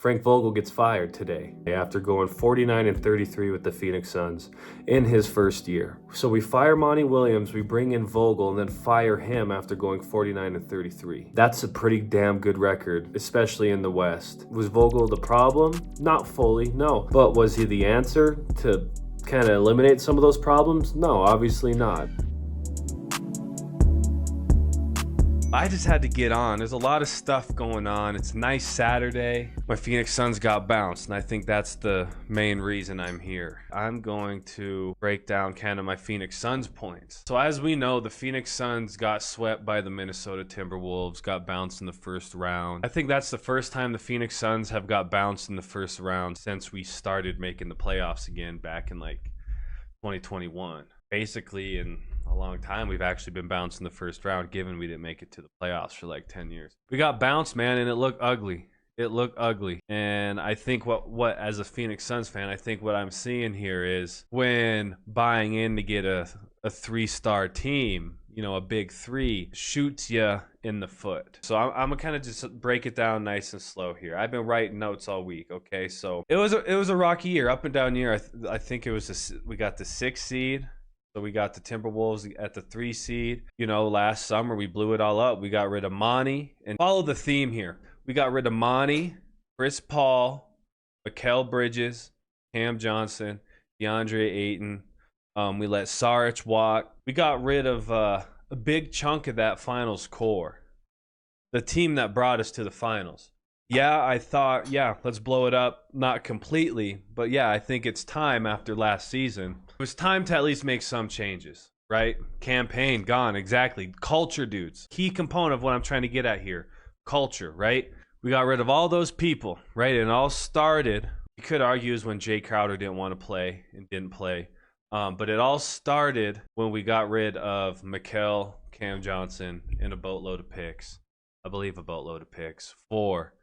Frank Vogel gets fired today after going 49-33 with the Phoenix Suns in his first year. So we fire Monty Williams, we bring in Vogel, and then fire him after going 49-33. That's a pretty damn good record, especially in the West. Was Vogel the problem? Not fully, no. But was he the answer to kind of eliminate some of those problems? No, obviously not. I just had to get on. There's a lot of stuff going on. It's a nice Saturday. My Phoenix Suns got bounced, and I think that's the main reason I'm here. I'm going to break down kind of my Phoenix Suns points. So as we know, the Phoenix Suns got swept by the Minnesota Timberwolves, got bounced in the first round. I think that's the first time the Phoenix Suns have got bounced in the first round since we started making the playoffs again back in like 2021. Basically, in a long time, we've actually been bounced in the first round, given we didn't make it to the playoffs for like 10 years. We got bounced, man, and it looked ugly. It looked ugly. And I think what as a Phoenix Suns fan, I think what I'm seeing here is when buying in to get a three-star team, you know, a big three, shoots you in the foot. So I'm gonna kind of just break it down nice and slow here. I've been writing notes all week, okay? So it was a rocky year, up and down year. I think it was we got the 6th seed. So we got the Timberwolves at the 3 seed. You know, last summer we blew it all up. We got rid of Monty. And follow the theme here. We got rid of Monty, Chris Paul, Mikal Bridges, Cam Johnson, DeAndre Ayton. We let Saric walk. We got rid of a big chunk of that finals core. The team that brought us to the finals. Yeah, I thought, let's blow it up. Not completely, but yeah, I think it's time after last season. It was time to at least make some changes, right? Campaign, gone, exactly. Culture, dudes. Key component of what I'm trying to get at here. Culture, right? We got rid of all those people, right? And it all started, you could argue, is when Jay Crowder didn't want to play and didn't play. But it all started when we got rid of Mikal, Cam Johnson, and a boatload of picks. I believe a boatload of picks for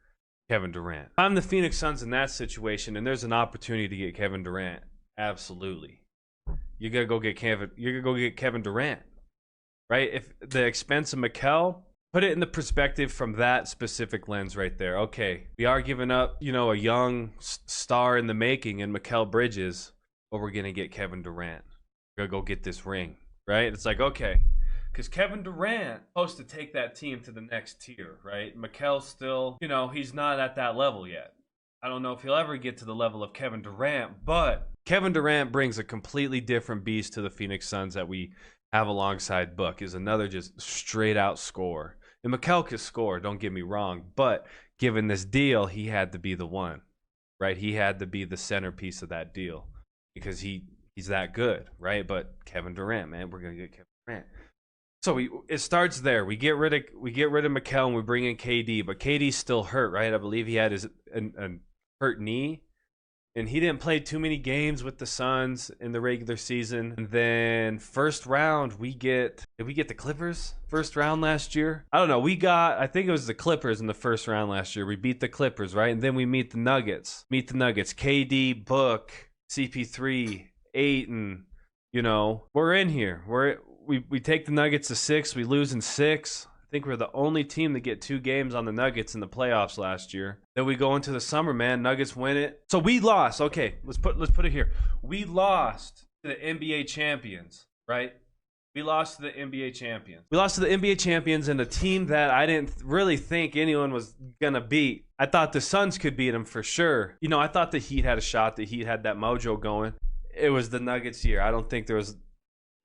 Kevin Durant. I'm the Phoenix Suns in that situation, and there's an opportunity to get Kevin Durant. Absolutely. You gotta go get Kevin Durant, right? If the expense of Mikal, put it in the perspective from that specific lens right there. Okay, we are giving up, you know, a young star in the making in Mikal Bridges, but we're gonna get Kevin Durant. We're gonna go get this ring, right? It's like, okay, because Kevin Durant supposed to take that team to the next tier, right? Mikal's still, you know, he's not at that level yet. I don't know if he'll ever get to the level of Kevin Durant, but Kevin Durant brings a completely different beast to the Phoenix Suns that we have alongside Book. Is another just straight out scorer. And Mikal could score, don't get me wrong, but given this deal, he had to be the one, right? He had to be the centerpiece of that deal because he's that good, right? But Kevin Durant, man, we're gonna get Kevin Durant. So it starts there. We get rid of Mikal and we bring in KD, but KD's still hurt, right? I believe he had a hurt knee, and he didn't play too many games with the Suns in the regular season. And then first round, did we get the Clippers first round last year? I don't know. I think it was the Clippers in the first round last year. We beat the Clippers, right? And then we meet the Nuggets. KD, Book, CP3, Ayton. You know, we're in here. We take the Nuggets to 6. We lose in 6. I think we're the only team to get 2 games on the Nuggets in the playoffs last year. Then we go into the summer, man. Nuggets win it. So we lost. Okay, let's put it here. We lost to the NBA champions, right? We lost to the NBA champions. We lost to the NBA champions and a team that I didn't really think anyone was going to beat. I thought the Suns could beat them for sure. You know, I thought the Heat had a shot. The Heat had that mojo going. It was the Nuggets year. I don't think there was...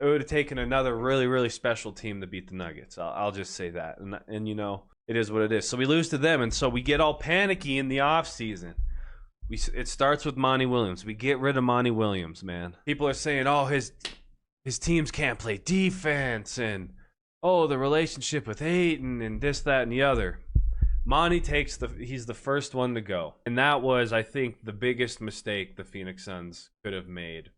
It would have taken another really, really special team to beat the Nuggets. I'll just say that. And you know, it is what it is. So we lose to them, and so we get all panicky in the offseason. It starts with Monty Williams. We get rid of Monty Williams, man. People are saying, oh, his teams can't play defense, and oh, the relationship with Ayton, and this, that, and the other. Monty he's the first one to go. And that was, I think, the biggest mistake the Phoenix Suns could have made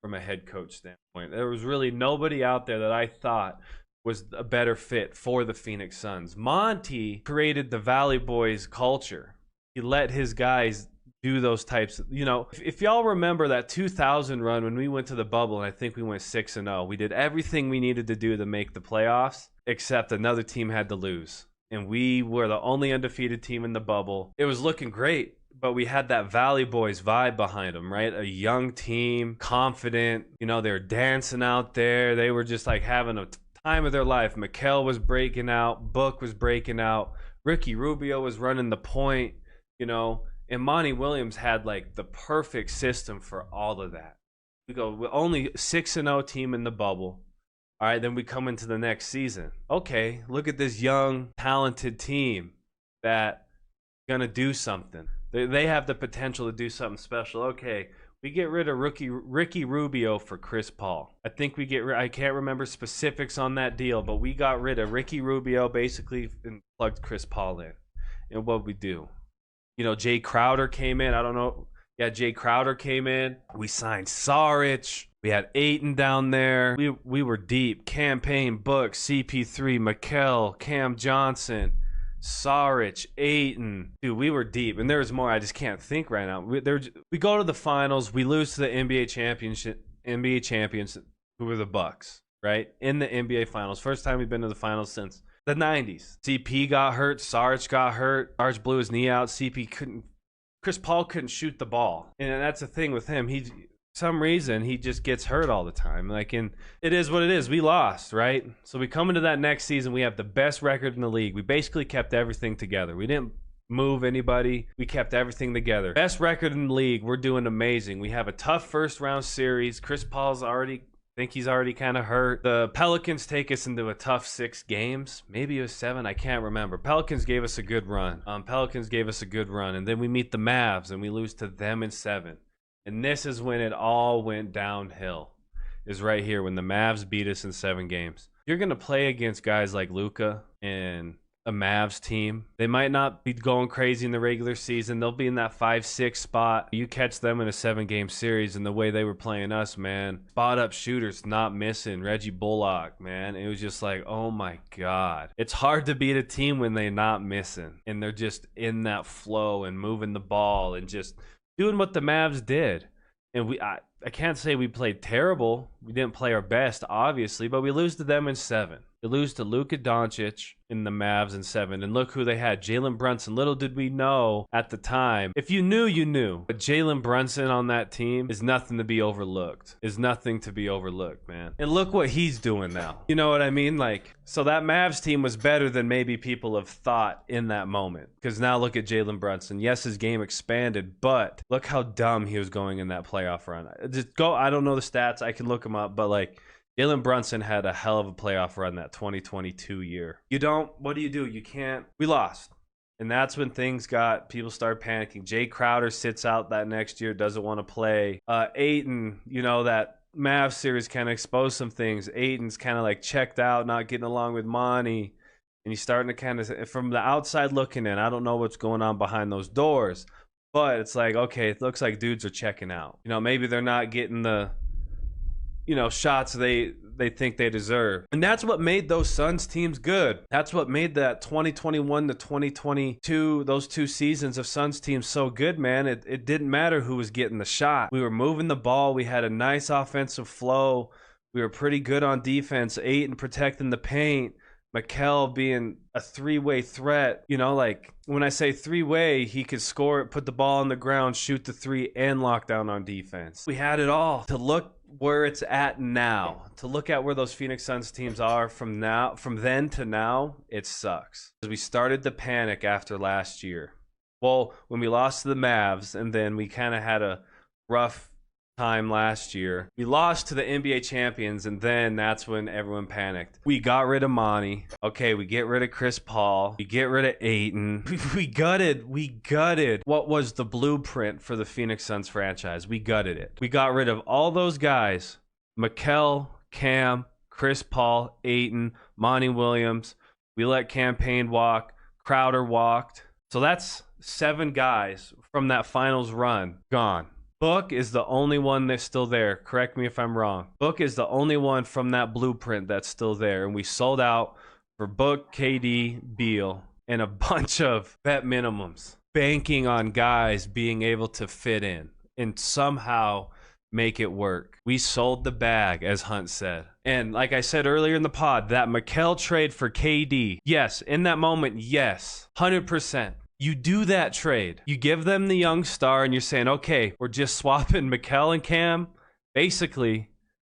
from a head coach standpoint. There was really nobody out there that I thought was a better fit for the Phoenix Suns. Monty created the Valley Boys culture. He let his guys do those types of, you know, if y'all remember that 2000 run when we went to the bubble, and I think we went 6-0, we did everything we needed to do to make the playoffs, except another team had to lose. And we were the only undefeated team in the bubble. It was looking great. but we had that Valley Boys vibe behind them, right? A young team, confident. You know, they were dancing out there. They were just like having a time of their life. Mikal was breaking out. Book was breaking out. Ricky Rubio was running the point, you know. And Monty Williams had like the perfect system for all of that. We go, we're only 6-0 team in the bubble. All right, then we come into the next season. Okay, look at this young, talented team that's going to do something. They have the potential to do something special. Okay, we get rid of Ricky Rubio for Chris Paul. I think I can't remember specifics on that deal, but we got rid of Ricky Rubio basically and plugged Chris Paul in. And what we do? You know, Jay Crowder came in. I don't know. Yeah, Jay Crowder came in. We signed Saric. We had Ayton down there. We were deep. Campaign, Book, CP3, Mikal, Cam Johnson, Saric, Ayton. Dude, we were deep. And there's more. I just can't think right now. We go to the finals. We lose to the NBA champions, who were the Bucks, right? In the NBA finals. First time we've been to the finals since the 90s. CP got hurt. Saric got hurt. Saric blew his knee out. Chris Paul couldn't shoot the ball. And that's the thing with him. Some reason he just gets hurt all the time. And it is what it is. We lost, right? So we come into that next season. We have the best record in the league. We basically kept everything together. We didn't move anybody. We kept everything together. Best record in the league. We're doing amazing. We have a tough first round series. Chris Paul's already kind of hurt. The Pelicans take us into a tough 6 games. Maybe it was 7. I can't remember. Pelicans gave us a good run. And then we meet the Mavs and we lose to them in 7. And this is when it all went downhill, is right here when the Mavs beat us in 7 games. You're going to play against guys like Luka and a Mavs team. They might not be going crazy in the regular season. They'll be in that 5-6 spot. You catch them in a 7-game series, and the way they were playing us, man, spot-up shooters not missing. Reggie Bullock, man. It was just like, oh, my God. It's hard to beat a team when they're not missing, and they're just in that flow and moving the ball and just doing what the Mavs did. And I can't say we played terrible. We didn't play our best, obviously, but we lose to them in 7. We lose to Luka Doncic in the Mavs in 7. And look who they had, Jalen Brunson. Little did we know at the time. If you knew, you knew. But Jalen Brunson on that team is nothing to be overlooked. Man. And look what he's doing now. You know what I mean? So that Mavs team was better than maybe people have thought in that moment. Because now look at Jalen Brunson. Yes, his game expanded, but look how dumb he was going in that playoff run. I don't know the stats. I can look them up, but Jalen Brunson had a hell of a playoff run that 2022 year. What do? You can't. We lost. And that's when people start panicking. Jay Crowder sits out that next year, doesn't want to play. Ayton, that Mavs series kind of exposed some things. Ayton's kind of checked out, not getting along with Monty. And he's starting to kind of, from the outside looking in, I don't know what's going on behind those doors. But it's okay, it looks like dudes are checking out. Maybe they're not getting the shots they think they deserve. And that's what made those Suns teams good. That's what made that 2021 to 2022, those 2 seasons of Suns teams so good, man. It didn't matter who was getting the shot. We were moving the ball. We had a nice offensive flow. We were pretty good on defense. Ayton protecting the paint. Mikal being a 3-way threat. When I say 3-way, he could score it, put the ball on the ground, shoot the 3, and lock down on defense. We had it all. To look where it's at now, to look at where those Phoenix Suns teams are from then to now, it sucks. Because we started to panic after last year. Well, when we lost to the Mavs, and then we kind of had a rough time last year. We lost to the NBA champions, and then that's when everyone panicked. We got rid of Monty. Okay, we get rid of Chris Paul. We get rid of Ayton. We gutted what was the blueprint for the Phoenix Suns franchise. We gutted it. We got rid of all those guys. Mikal, Cam, Chris Paul, Ayton, Monty Williams. We let Campaign walk. Crowder walked. So that's 7 guys from that finals run gone. Book is the only one that's still there. Correct me if I'm wrong. Book is the only one from that blueprint that's still there. And we sold out for Book, KD, Beal, and a bunch of vet minimums, banking on guys being able to fit in and somehow make it work. We sold the bag, as Hunt said. And like I said earlier in the pod, that Mikal trade for KD, yes, in that moment, yes, 100%. You do that trade. You give them the young star and you're saying, okay, we're just swapping Mikal and Cam, basically,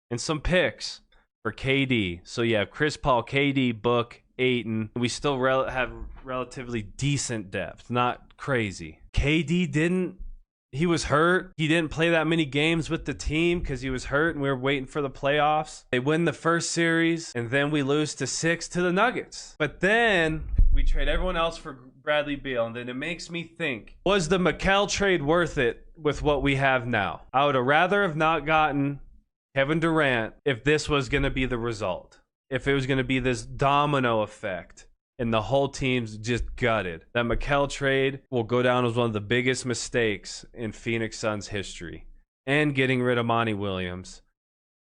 and some picks for KD. So you have Chris Paul, KD, Book, Ayton. We still have relatively decent depth, not crazy. He was hurt. He didn't play that many games with the team because he was hurt and we were waiting for the playoffs. They win the first series and then we lose to 6 to the Nuggets. But then we trade everyone else for Bradley Beal, and then it makes me think, was the Mikal trade worth it with what we have now? I would have rather have not gotten Kevin Durant if this was going to be the result. If it was going to be this domino effect and the whole team's just gutted. That Mikal trade will go down as one of the biggest mistakes in Phoenix Suns history. And getting rid of Monty Williams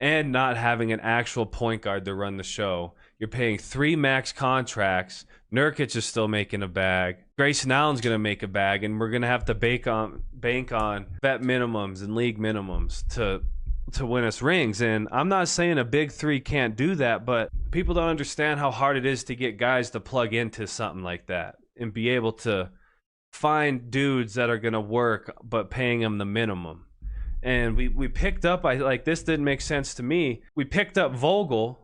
and not having an actual point guard to run the show. You're paying 3 max contracts. Nurkic is still making a bag. Grayson Allen's going to make a bag, and we're going to have to bank on vet minimums and league minimums to win us rings. And I'm not saying a big 3 can't do that, but people don't understand how hard it is to get guys to plug into something like that and be able to find dudes that are going to work but paying them the minimum. And we picked up, this didn't make sense to me. We picked up Vogel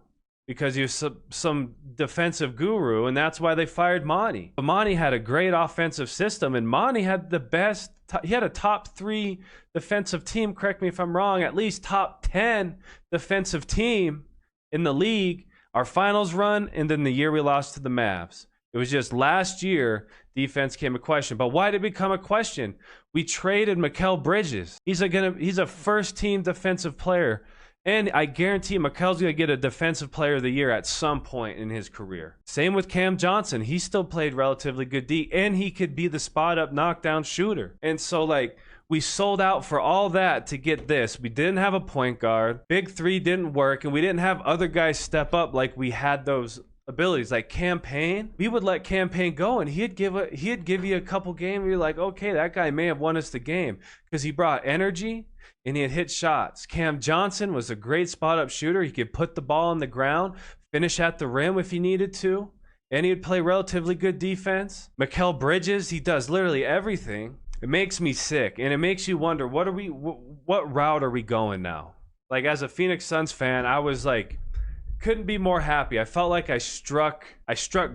because he was some defensive guru, and that's why they fired Monty. But Monty had a great offensive system, and Monty had the best. He had a top 3 defensive team. Correct me if I'm wrong. At least top 10 defensive team in the league. Our finals run, and then the year we lost to the Mavs. It was just last year defense came a question. But why did it become a question? We traded Mikal Bridges. He's a first team defensive player. And I guarantee Mikal's going to get a defensive player of the year at some point in his career. Same with Cam Johnson. He still played relatively good D, and he could be the spot-up knockdown shooter. And so, we sold out for all that to get this. We didn't have a point guard. Big 3 didn't work, and we didn't have other guys step up like we had those abilities. Like Cam Payne, we would let Cam Payne go, and he'd give you a couple games where you're like, okay, that guy may have won us the game because he brought energy and he had hit shots. Cam Johnson was a great spot-up shooter. He could put the ball on the ground, finish at the rim if he needed to, and he would play relatively good defense. Mikal Bridges, he does literally everything. It makes me sick, and it makes you wonder, what route are we going now? As a Phoenix Suns fan, I was couldn't be more happy. I felt like I struck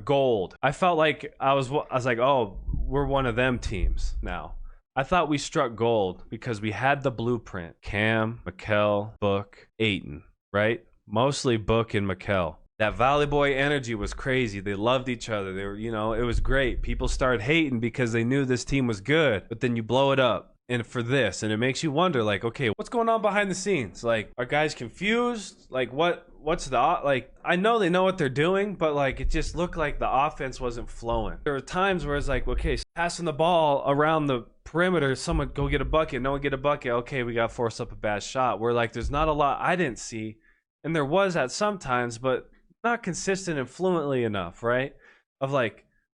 gold. I felt like I was like, oh, we're one of them teams now. I thought we struck gold because we had the blueprint. Cam, Mikal, Book, Ayton, right? Mostly Book and Mikal. That Valley Boy energy was crazy. They loved each other. They were, it was great. People started hating because they knew this team was good. But then you blow it up. And for this, and it makes you wonder, okay, what's going on behind the scenes? Are guys confused? What's I know they know what they're doing, but it just looked like the offense wasn't flowing. There were times where it's okay, passing the ball around the perimeter, someone go get a bucket, no one get a bucket. Okay, we got to force up a bad shot. Where there's not a lot I didn't see, and there was at sometimes, but not consistent and fluently enough, right? Of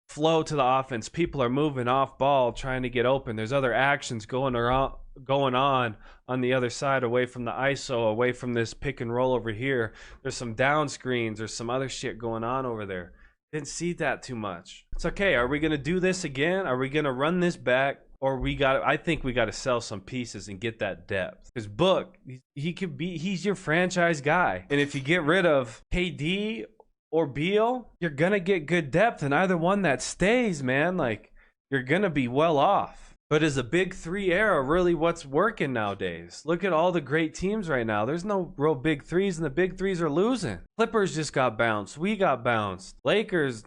flow to the offense. People are moving off ball, trying to get open. There's other actions going on the other side, away from the ISO, away from this pick and roll over here. There's some down screens. There's some other shit going on over there. Didn't see that too much. It's okay. Are we going to do this again? Are we going to run this back? Or I think we got to sell some pieces and get that depth. Because Book, he's your franchise guy. And if you get rid of KD or Beal, you're going to get good depth. And either one that stays, man, you're going to be well off. But is a big 3 era really what's working nowadays? Look at all the great teams right now. There's no real big 3s, and the big 3s are losing. Clippers just got bounced. We got bounced. Lakers,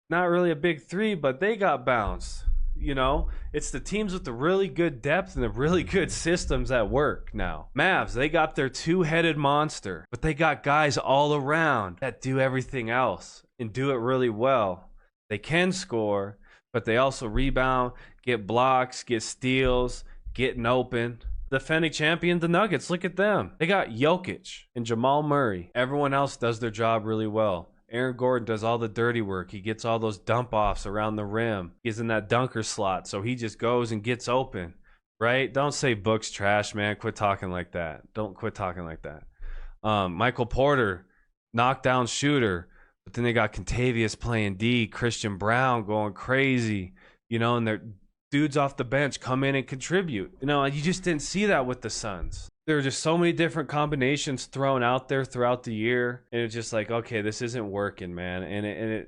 not really a big 3, but they got bounced. It's the teams with the really good depth and the really good systems that work now. Mavs, they got their 2-headed monster, but they got guys all around that do everything else and do it really well. They can score, but they also rebound, get blocks, get steals, getting open. Defending champion, the Nuggets, look at them. They got Jokic and Jamal Murray. Everyone else does their job really well. Aaron Gordon does all the dirty work. He gets all those dump-offs around the rim. He's in that dunker slot, so he just goes and gets open, right? Don't say Book's trash, man. Quit talking like that. Don't quit talking like that. Michael Porter, knockdown shooter. But then they got Contavious playing D, Christian Brown going crazy. and their dudes off the bench come in and contribute. You just didn't see that with the Suns. There were just so many different combinations thrown out there throughout the year, and it's just like, okay, this isn't working, man. And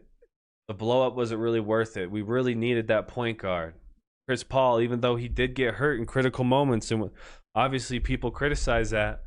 the blow up wasn't really worth it. We really needed that point guard. Chris Paul, even though he did get hurt in critical moments, and obviously people criticize that,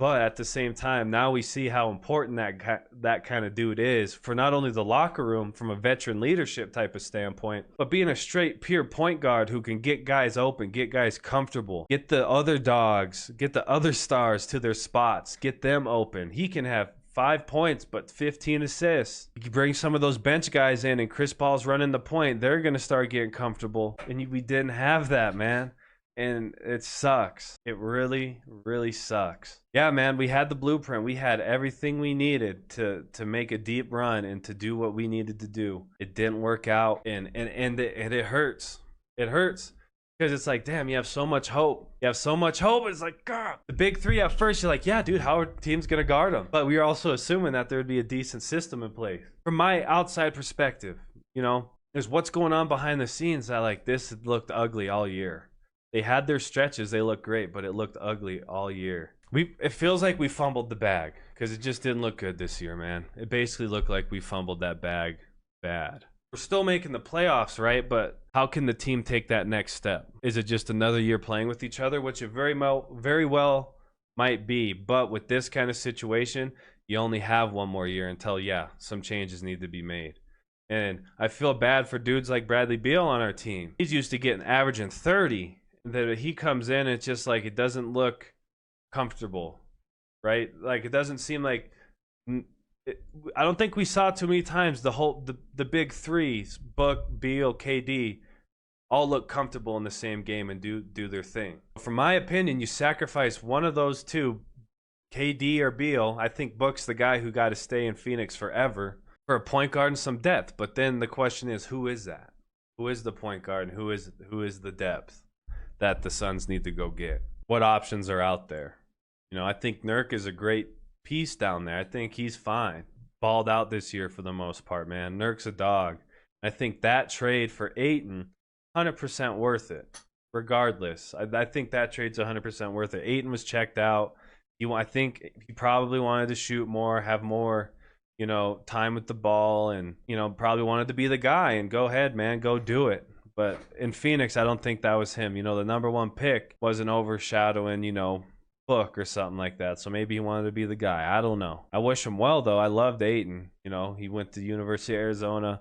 but at the same time, now we see how important that kind of dude is for not only the locker room from a veteran leadership type of standpoint, but being a straight pure point guard who can get guys open, get guys comfortable, get the other dogs, get the other stars to their spots, get them open. He can have 5 points, but 15 assists. You bring some of those bench guys in and Chris Paul's running the point, they're going to start getting comfortable. And we didn't have that, man. And it sucks. It really, really sucks. Yeah, man, we had the blueprint. We had everything we needed to make a deep run and to do what we needed to do. It didn't work out, and it hurts. It hurts because it's like, damn, you have so much hope. You have so much hope. It's like, God, the big three at first, you're like, yeah, dude, how are teams going to guard them? But we were also assuming that there would be a decent system in place. From my outside perspective, there's what's going on behind the scenes that, like, this looked ugly all year. They had their stretches. They looked great, but it looked ugly all year. It feels like we fumbled the bag because it just didn't look good this year, man. It basically looked like we fumbled that bag bad. We're still making the playoffs, right? But how can the team take that next step? Is it just another year playing with each other, which it very well might be. But with this kind of situation, you only have one more year until, some changes need to be made. And I feel bad for dudes like Bradley Beal on our team. He's used to getting averaging 30. That he comes in, it's just like it doesn't look comfortable, right? Like it doesn't seem like I don't think we saw too many times the big threes, Book, Beal, KD, all look comfortable in the same game and do their thing. From my opinion, you sacrifice one of those two, KD or Beal. I think Book's the guy who got to stay in Phoenix forever for a point guard and some depth. But then the question is, who is that? Who is the point guard and who is the depth that the Suns need to go get? What options are out there? I think Nurk is a great piece down there. I think he's fine. Balled out this year for the most part, man. Nurk's a dog. I think that trade for Ayton, 100% worth it, regardless. I think that trade's 100% worth it. Ayton was checked out. I think he probably wanted to shoot more, have more, time with the ball, and, probably wanted to be the guy and go ahead, man, go do it. But in Phoenix, I don't think that was him. The number one pick wasn't overshadowing, Book or something like that. So maybe he wanted to be the guy. I don't know. I wish him well, though. I loved Ayton. He went to the University of Arizona.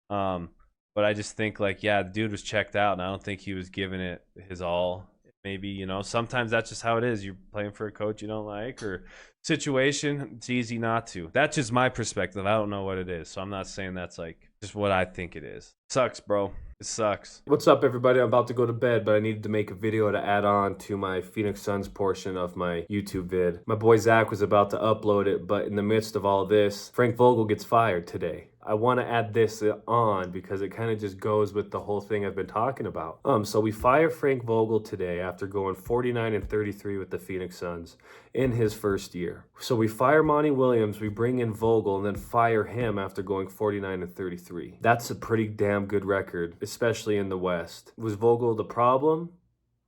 But I just think, the dude was checked out, and I don't think he was giving it his all. Maybe, sometimes that's just how it is. You're playing for a coach you don't like or situation. It's easy not to. That's just my perspective. I don't know what it is. So I'm not saying that's just what I think it is. Sucks, bro. It sucks. What's up, everybody? I'm about to go to bed, but I needed to make a video to add on to my Phoenix Suns portion of my YouTube vid. My boy Zach was about to upload it, but in the midst of all this, Frank Vogel gets fired today. I want to add this on because it kind of just goes with the whole thing I've been talking about. So we fire Frank Vogel today after going 49-33 with the Phoenix Suns in his first year. So we fire Monty Williams, we bring in Vogel, and then fire him after going 49-33. That's a pretty damn good record, especially in the West. Was Vogel the problem?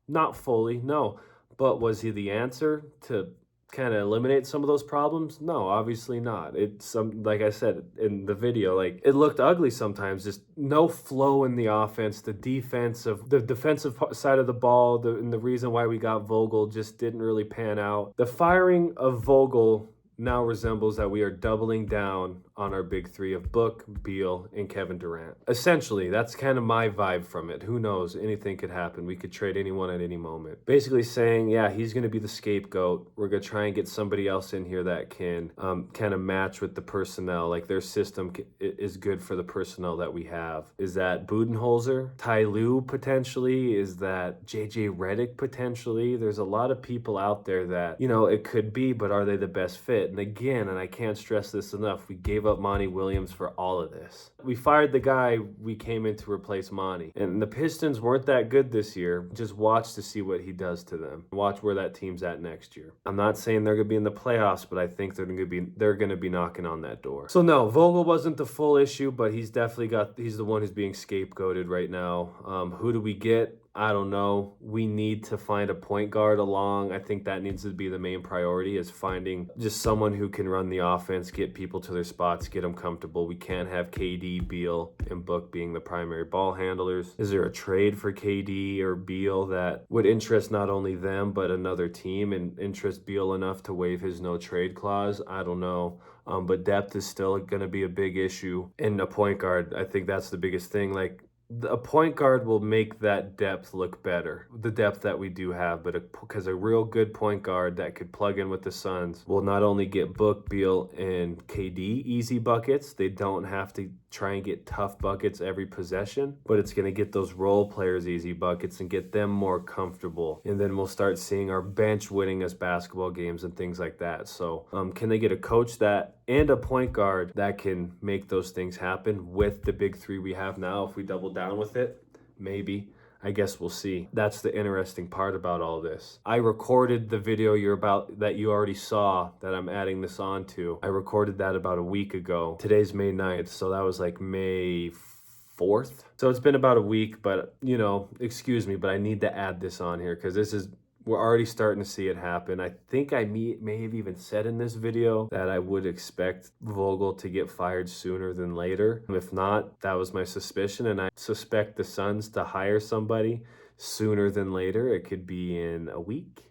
Not fully, no. But was he the answer to kind of eliminate some of those problems? No, obviously not. It's like I said in the video, it looked ugly sometimes. Just no flow in the offense. The defensive side of the ball, and the reason why we got Vogel just didn't really pan out. The firing of Vogel now resembles that we are doubling down on our big three of Book, Beal, and Kevin Durant. Essentially, that's kind of my vibe from it. Who knows? Anything could happen. We could trade anyone at any moment. Basically saying, he's going to be the scapegoat. We're going to try and get somebody else in here that can kind of match with the personnel. Their system is good for the personnel that we have. Is that Budenholzer? Ty Lue potentially? Is that JJ Redick potentially? There's a lot of people out there that, it could be, but are they the best fit? And again, and I can't stress this enough, we gave up up Monty Williams for all of this. We fired the guy we came in to replace Monty. And the Pistons weren't that good this year. Just watch to see what he does to them. Watch where that team's at next year. I'm not saying they're going to be in the playoffs, but I think they're going to be knocking on that door. So no, Vogel wasn't the full issue, but he's the one who's being scapegoated right now. Who do we get? I don't know. We need to find a point guard along. I think that needs to be the main priority, is finding just someone who can run the offense, get people to their spots, get them comfortable. We can't have KD, Beal, and Book being the primary ball handlers. Is there a trade for KD or Beal that would interest not only them but another team, and interest Beal enough to waive his no trade clause? I don't know. But depth is still going to be a big issue. And a point guard, I think that's the biggest thing. Like, a point guard will make that depth look better, the depth that we do have, but because a real good point guard that could plug in with the Suns will not only get Book, Beal, and KD easy buckets, they don't have to try and get tough buckets every possession, but it's going to get those role players easy buckets and get them more comfortable. And then we'll start seeing our bench winning us basketball games and things like that. So can they get a coach that and a point guard that can make those things happen with the big three we have now? If we double down with it, maybe. I guess we'll see. That's the interesting part about all this. I recorded the video that you already saw that I'm adding this on to. I recorded that about a week ago. Today's May 9th, so that was like May 4th. So it's been about a week, but excuse me, but I need to add this on here because we're already starting to see it happen. I think I may have even said in this video that I would expect Vogel to get fired sooner than later. If not, that was my suspicion, and I suspect the Suns to hire somebody sooner than later. It could be in a week.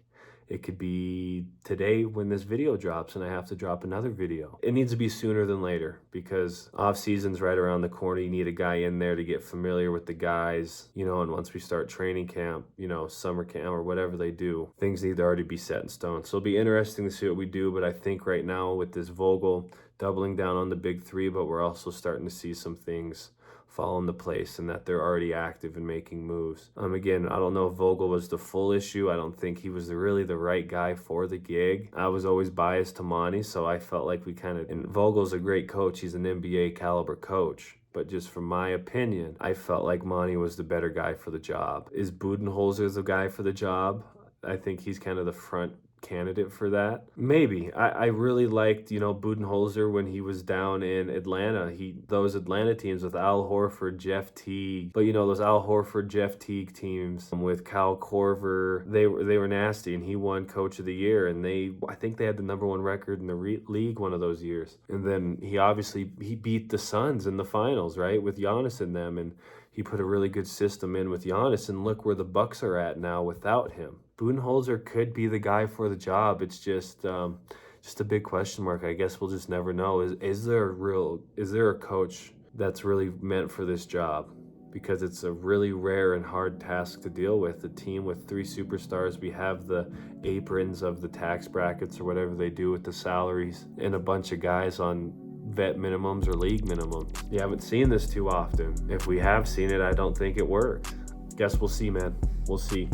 It could be today when this video drops and I have to drop another video. It needs to be sooner than later because off season's right around the corner. You need a guy in there to get familiar with the guys, and once we start training camp, summer camp or whatever they do, things need to already be set in stone. So it'll be interesting to see what we do, but I think right now with this Vogel doubling down on the big three, but we're also starting to see some things fall into place and that they're already active in making moves. Again, I don't know if Vogel was the full issue. I don't think he was really the right guy for the gig. I was always biased to Monty, so I felt like and Vogel's a great coach. He's an NBA caliber coach. But just from my opinion, I felt like Monty was the better guy for the job. Is Budenholzer the guy for the job? I think he's kind of the front candidate for that. Maybe. I really liked, Budenholzer when he was down in Atlanta. Those Atlanta teams with Al Horford, Jeff Teague, but those Al Horford, Jeff Teague teams with Kyle Korver, they were nasty, and he won Coach of the Year, and I think they had the number one record in the league one of those years. And then he beat the Suns in the finals, right, with Giannis in them, and he put a really good system in with Giannis, and look where the Bucks are at now without him. Budenholzer could be the guy for the job. It's just a big question mark. I guess we'll just never know. Is there a coach that's really meant for this job? Because it's a really rare and hard task to deal with. A team with 3 superstars. We have the aprons of the tax brackets or whatever they do with the salaries, and a bunch of guys on vet minimums or league minimums. You haven't seen this too often. If we have seen it, I don't think it works. Guess we'll see, man. We'll see.